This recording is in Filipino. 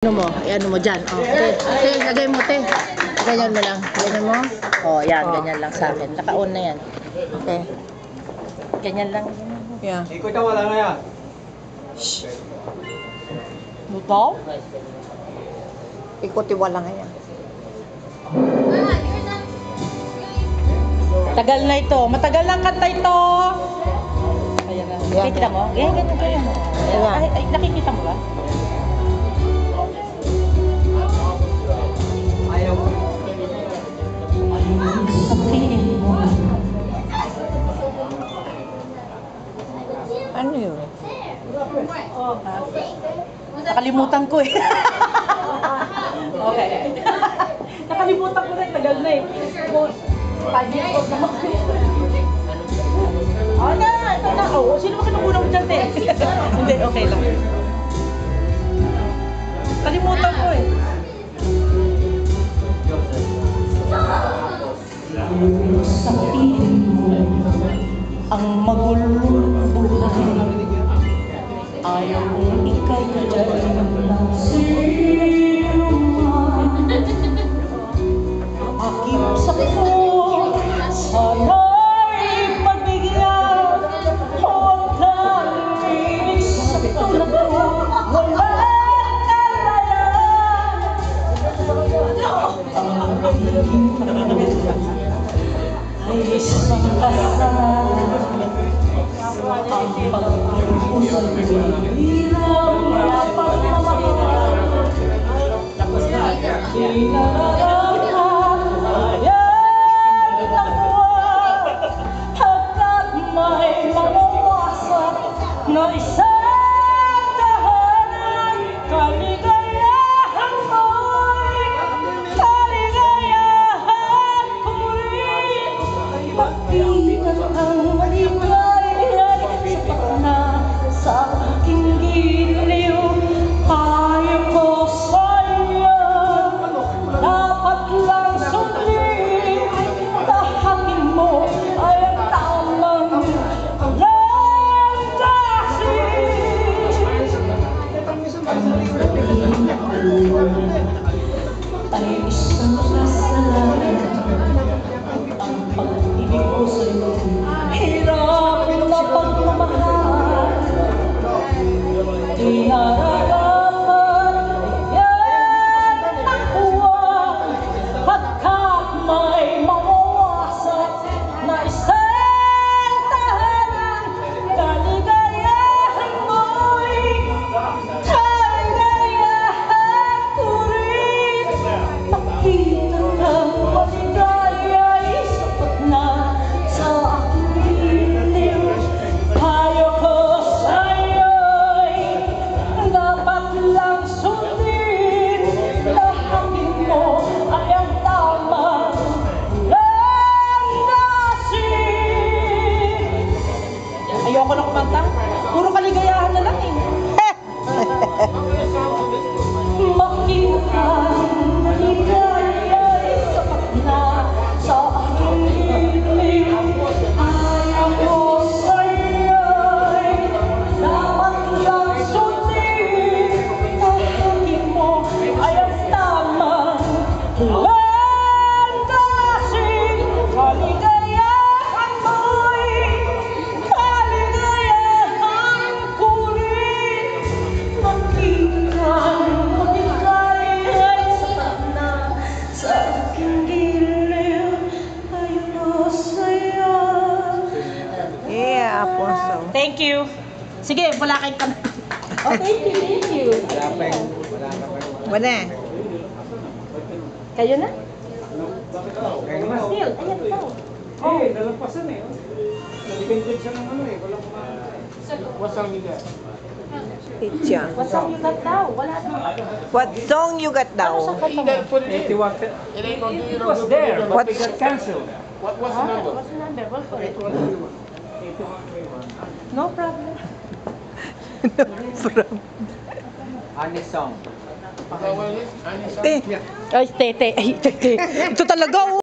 Ano mo? Ano mo dyan? Oh, te, lagay mo, te. Ganyan mo lang. Ganyan mo. Oh, yan. Ganyan lang sa akin. Naka-on na yan. Okay. Ganyan lang. Yeah. Ikot ka, wala na yan. Shh. Luto? Ikuti wala nga yan. Tagal na ito. Matagal lang kanta ito. Ayan na. Yan. Nakikita mo? Ganyan. Ayan. Ay, nakikita mo ba? Ayaw mo. Ano yun? Nakalimutan ko eh. Okay. Nakalimutan ko na. Tagal na eh. 5 years old naman. Ah, ito na. Oh, sino ba kinukulang mo dyan, te? Hindi, okay lang. Kalimutan ko eh. Sa piling mo ang magulong buhay, ayaw kong ika'y akip sa ko, sana'y pagbigyan, huwag kang inig sa puso, wala kalayan. Ay isang kasalanan, ang pagpupusan bilang pagmamahal. Di nararapat, ayan ako, hanggat may mawawasak na isang tahanan. Kaligayahan mo'y kaligayahan ko rin. Pagkitan ang maligayay, sapat na sa aking giliw. Ayaw ko sa'yo, dapat lang sundin. Tahakin mo ay ang tamang landasin. Ay isang kasalanan, ang pag-ibig ko sa'yo, hirap na pagmamahal. Di nararapat, yan ang huwag, hanggat may mawawasak na isang tahanan. Kaligayahan mo'y kaligayahan ko rin. Pakita ng maligaya'y sapat na sa aking giliw. Ayaw ko sa'yo'y dapat lang sundin. Tahakin mo ay ang tamang landasin. Ayoko na kumanta. Puro kaligayahan na lang eh. Makita ng maligaya'y sapat na sa aking giliw. Ayaw ko sa'yo'y dapat lang sundin. Tahakin mo ay ang tamang landasin. Kaligayahan mo'y kaligayahan ko rin. Makita ng maligaya'y sapat na sa aking giliw. Ayaw ko sa'yo. Yeah, Afonso. Thank you. Sige, wala kayong kami. Oh, thank you. Wala pa yun. Wala ka pa yun. Wala. Kayo na? Kaya nga. Still, ayan ikaw. Eh, nalampasan eh. Nalipindid siya ng ano eh. Walang wasang liga. Itya. What's up you got daw? Wala na. What song you got Ano daw? sa kanta mo? 81. It was there, but What- it got cancelled. What's the number? What's for it? No problem. Honest song. Eh, Ay, tete. Ay, tete. Ito talaga, oh.